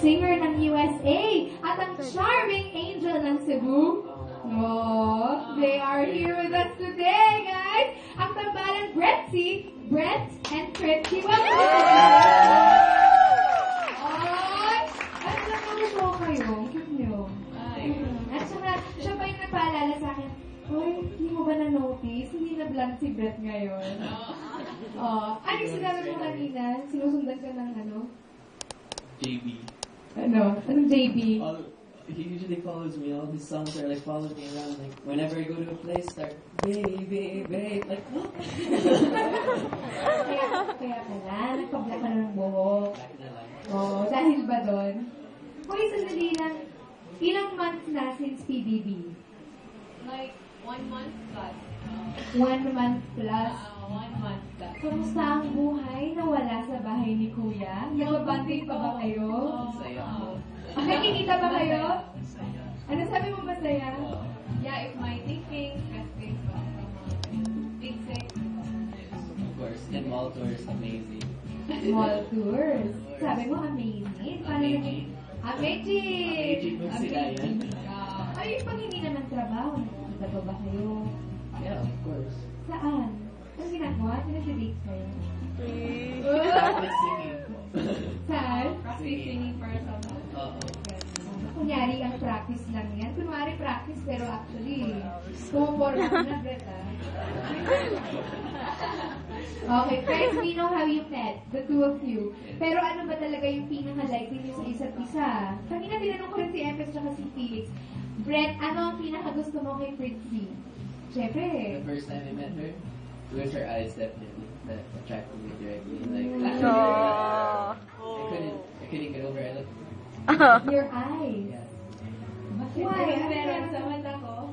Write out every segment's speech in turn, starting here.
singer ng USA at ang charming angel ng Cebu. Oh, they are here with us today, guys! Ang tambalang Bretzy, Brett and Fritzy. Welcome! Ay! Ay, nakakagawa kayo. Cute nyo. At saka, siya pa yung nagpaalala sa akin, Hoy, hindi mo ba na-notice? Hindi na blank si Brett ngayon. Ano yung sinabi mo kanina? Sinusundan ka ng ano? JB. Ano? Anong JB? He usually follows me. All his songs are like following me around. Like whenever I go to a place, start baby, babe. Like what? Kaya pala, nagpa-black ka na ng buhok. Dahil ba doon? Hoy, sandali lang. Ilang months na since PBB? Like 1 month plus. 1 month plus. 1 month plus. Kamusta ang buhay na wala sa bahay ni Kuya? Nagbabanding pa ba kayo? Saya. Nakikita ba kayo? Ano sabi mo masaya? Yeah, if my thinking gets things from big six. Of course, and mall tours amazing. Mall tours. Sabi mo amazing. Paano naging? Amazing! Amazing sila yan. Ay, pag hindi naman trabaho, nakikita pa ba kayo? Yeah, of course. Saan? Anong ginagawa? Nag-date kayo? Practice singing. Saan? Practice singing for someone. Kunyari, ang practice lang yan. Kunwari practice, pero actually, pumupor lang na, Brett, Okay, guys, we know how you met, the two of you. Pero ano ba talaga yung pinaka-likely niyo sa isa't isa? Kanina tinanong ko rin si Empes at si Felix. Brett, ano ang pinaka-gusto mo kay Fritzy? Siyempre. The first time I met her, it was her eyes definitely that attracted me directly. Like, I couldn't get over it. Your eyes. Yeah. Why? Ano meron sa mata ko?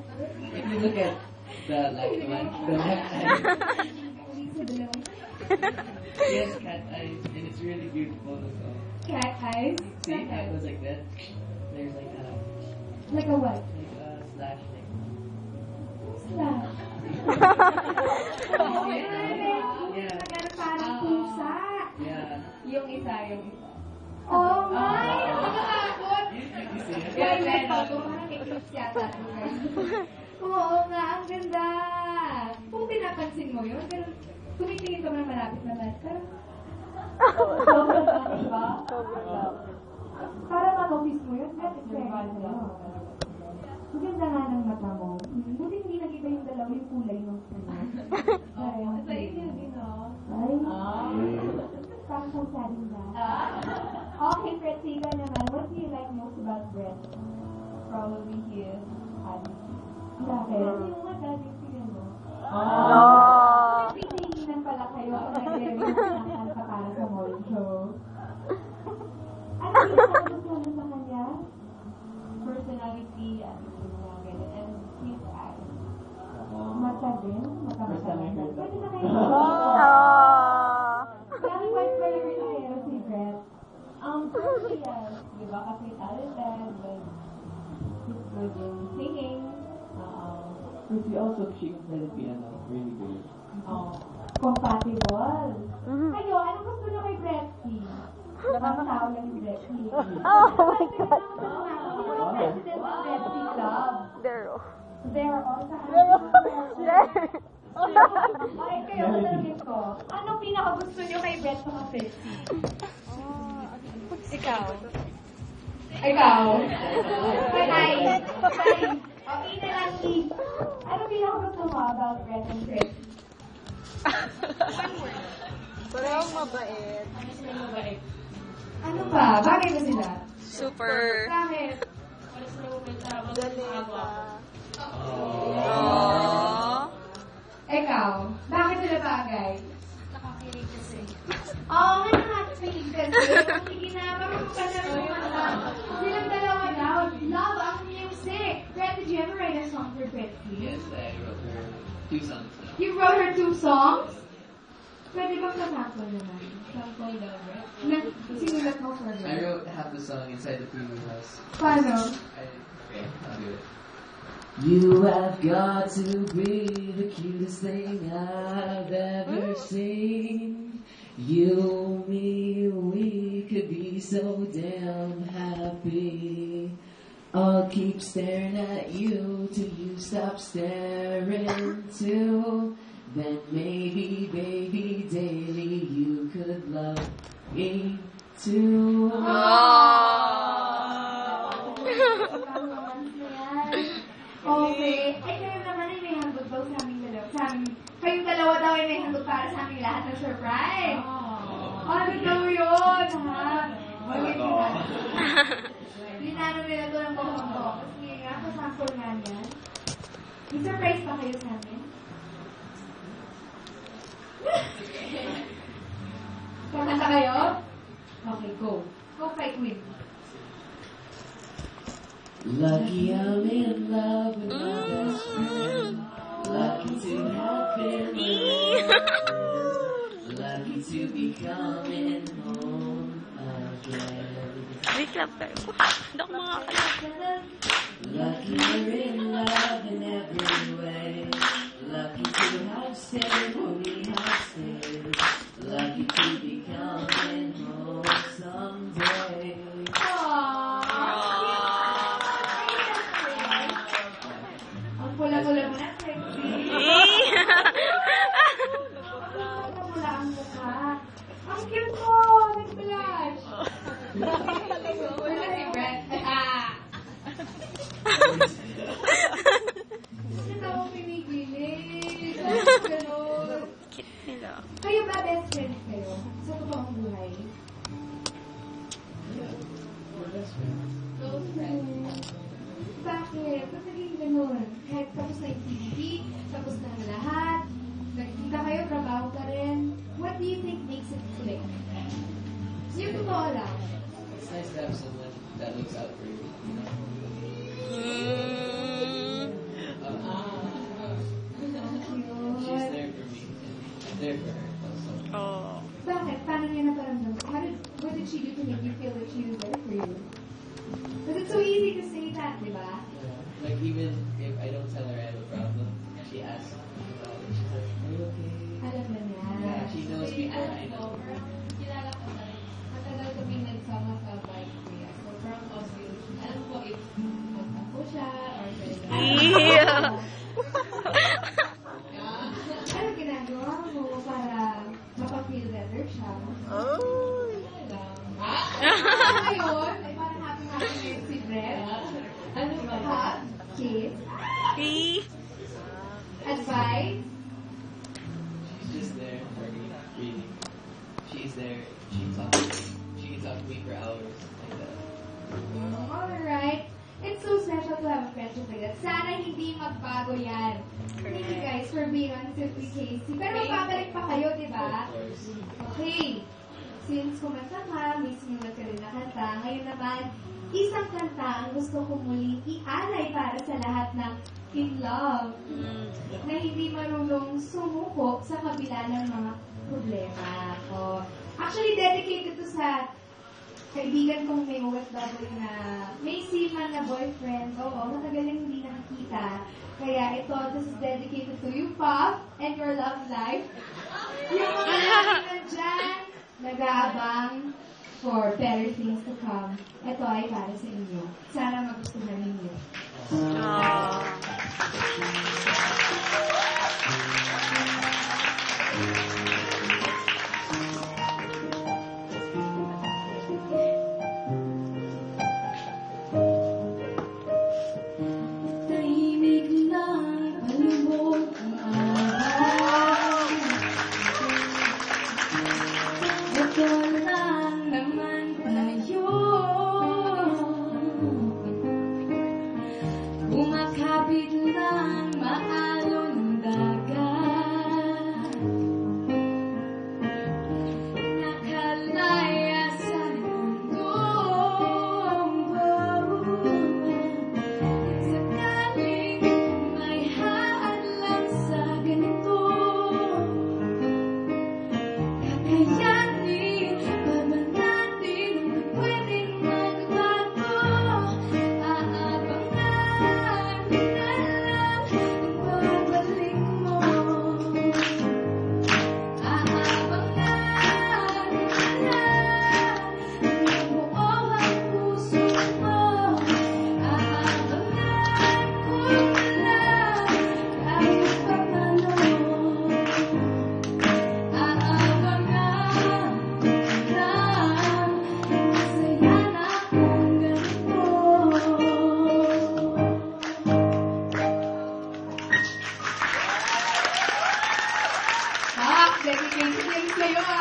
If you look at the left one, the left eye, she has cat eyes, and it's really beautiful. So. Cat eyes? See, it goes like that. There's like a what? like a slash thing. Slash. Yeah. Parang pusa. Yeah. Yung isa. Oh my! Nakakatakot! You see it? Kaya meron ko, parang eclipse yata. Oo nga, ang ganda! Kung pinapansin mo yun, pero tumitingin ka na malapit na lahat. Parang, sobrang bakit ba? Parang ma-notice mo yun, pero it's ang ganda nga ng mata mo. Buti hindi nakita yung dalawa yung kulay ng Sa inyo, Ay, parang sa sadin ba? Okay, Fritzy, ikaw naman. What do you like most about Brett? Probably his body. Bakit? Yung mata, tingnan mo. Pitinginan pala kayo kung nag-review ng kanta para sa mall show. Ano yung pinakagustuhan mo sa kanya? Personality, attitude, mga ganyan. And his eyes. Mata din? Mata-mata din. Pwede na kayo. Dahil white color na kayo si Brett. Firstly, yes. Diba? Kasi talented, but he's good in singing. She also she can play the piano really good. Compatible. Kayo, anong gusto nyo kay Bretzy? Ang tao lang si Bretzy. Oh my God. Sino ang president ng Bretzy Club? Daryl. There all sa Okay, kayo, sasabihin ko. Anong pinakagusto nyo kay Brett sa Bretzy? Ikaw. Ikaw? Patay. Okay na lang, Lee. Anong pinakagusto mo about Brett and Bretzy? Parang mabait. Ano ba? Bagay ba sila? Super. Bakit? Galeta. Ikaw, bakit sila bagay? Nakakilig kasi. Oo, nga nakakakilig kasi. Sige na, marunong ka na rin. Silang dalawa daw. Love ang music. Brett, did you ever write a song for Bretzy? Yes, I wrote her 2 songs. You wrote her 2 songs? Pwede bang sample naman? Sample daw, Brett. Sinulat mo for I Brett. wrote half the song inside the premium house. Paano? Okay, I'll do it. You have got to be the cutest thing I've ever seen. You, me, we could be so damn happy. be. I'll keep staring at you till you stop staring too. Then maybe, baby, daily you could love me too. Okay. Ay, kayo naman ay may handog daw sa aming dalawa. Kayong dalawa daw ay may handog para sa aming lahat ng surprise. Ano daw yun, ha? Linano nila ito ng buhong ko. Kasi nga, kasample nga niyan. May surprise pa kayo sa amin? Kakanta kayo? Okay, go. Go fight with me. Lucky I'm in love with my best friend. Lucky to have been lucky to be coming home again. Wait lang tayo. Hindi ako makakala. Lucky we're in love in every way. Lucky to have stayed where we have stayed. Lucky to be coming home someday. Ang pula-pula mo na, sexy. Pula ang mukha. Ang cute ko! Nag-blush. Wala si Brett. Hindi ako pinigilig. Ganun. Cute nila. Kayo ba best friends kayo? Sa totoong buhay? Close friends. Bakit? Ba't naging ganun? Kahit tapos na yung TV, tapos na ang lahat, nagkita kayo, trabaho ka rin. What do you think makes it click? Yung totoo lang. It's nice to have someone that looks out for you, you know? She's there for me, and I'm there for her also. Oh. Bakit? Paano niya naparamdam? What did she do to make you feel that she was there for you? Because it's so easy to say that, di ba? Like, even if I don't tell her I have a problem, she asks me about it. She's like, are you okay? Alam na niya. Yeah, she knows before I know. Kilala ko na rin. Matagal kami nagsama sa bike kuya. So, from Austin, alam ko if magtampo siya or Yeah. Ano ginagawa mo para mapag-feel better siya? Oh. Ngayon, ay parang happy ngayon si Brett. Ano ba? Hug, kiss, advice. She's just there for me, really. She's there. She can talk to me for hours like that. Alright. It's so special to have a friendship like that. Sana hindi magbago yan. Thank you guys for being on Simply Casey. Pero magpapalik pa kayo, di ba? Of course. Okay. Since kumanta ka, may sinulat ka rin na kanta, ngayon naman, isang kanta ang gusto ko muling ialay para sa lahat ng in love na hindi marunong sumuko sa kabila ng mga problema. Oh. Actually, dedicated to sa kaibigan kong may OFW na may seaman na boyfriend. Oo, matagal nang hindi nakikita. Kaya ito, this is dedicated to you, Pop, and your love life. Yung mga natin nandyan, nag-aabang for better things to come. Ito ay para sa inyo. Sana magustuhan ninyo. Tahimik lang, palubog ang araw. Ito lang naman tayo. kayo.